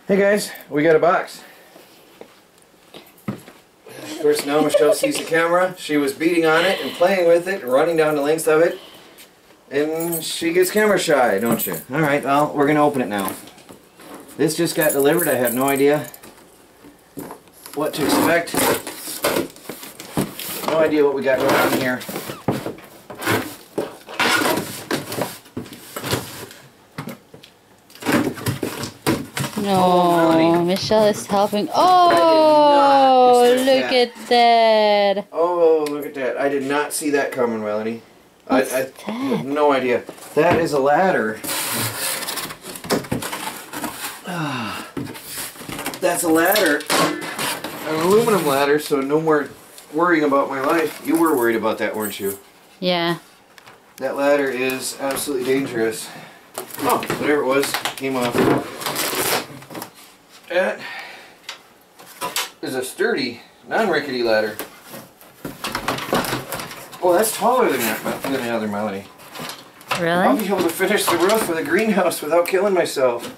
Hey guys, we got a box. Of course, now Michelle sees the camera. She was beating on it and playing with it and running down the length of it. And she gets camera shy, don't you? Alright, well, we're going to open it now. This just got delivered. I have no idea what to expect. No idea what we got going on here. No, Michelle is helping. Oh, look at that. Oh, look at that. I did not see that coming, Melanie. I have no idea. That is a ladder. That's a ladder. An aluminum ladder, so no more worrying about my life. You were worried about that, weren't you? Yeah. That ladder is absolutely dangerous. Oh, whatever it was, came off. That is a sturdy, non-rickety ladder. Oh, that's taller than the other, Melanie. Really? I'll be able to finish the roof of the greenhouse without killing myself.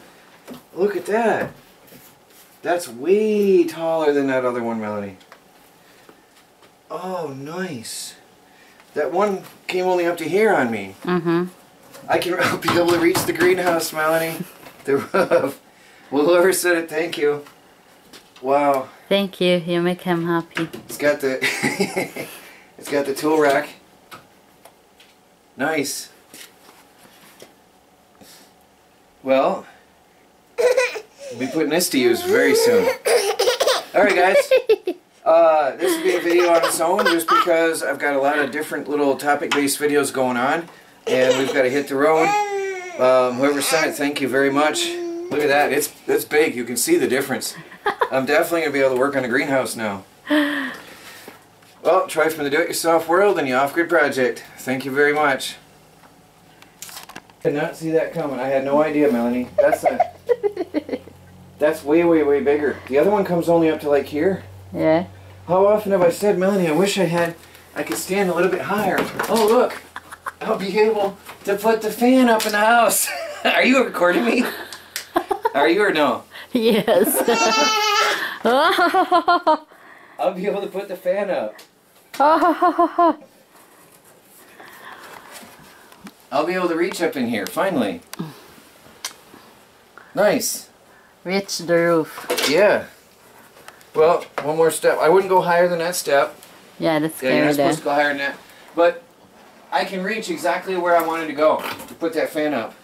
Look at that. That's way taller than that other one, Melanie. Oh, nice. That one came only up to here on me. Mm-hmm. I'll be able to reach the greenhouse, Melanie. The roof. Well, whoever said it, thank you. Wow. Thank you. You make him happy. It's got the it's got the tool rack. Nice. Well, we'll be putting this to use very soon. Alright guys, this will be a video on its own just because I've got a lot of different little topic-based videos going on and we've got to hit the road. Whoever sent it, thank you very much. Look at that, it's big, you can see the difference. I'm definitely going to be able to work on a greenhouse now. Well, try from the do-it-yourself world and the off-grid project. Thank you very much. Did not see that coming. I had no idea, Melanie. That's way, way, way bigger. The other one comes only up to like here. Yeah. How often have I said, Melanie, I wish I could stand a little bit higher. Oh, look. I'll be able to put the fan up in the house. Are you recording me? Are you or no? Yes. I'll be able to put the fan up. I'll be able to reach up in here, finally. Nice. Reach the roof. Yeah. Well, one more step. I wouldn't go higher than that step. Yeah, that's Yeah, you're not scary supposed to go higher than that. But I can reach exactly where I wanted to go to put that fan up.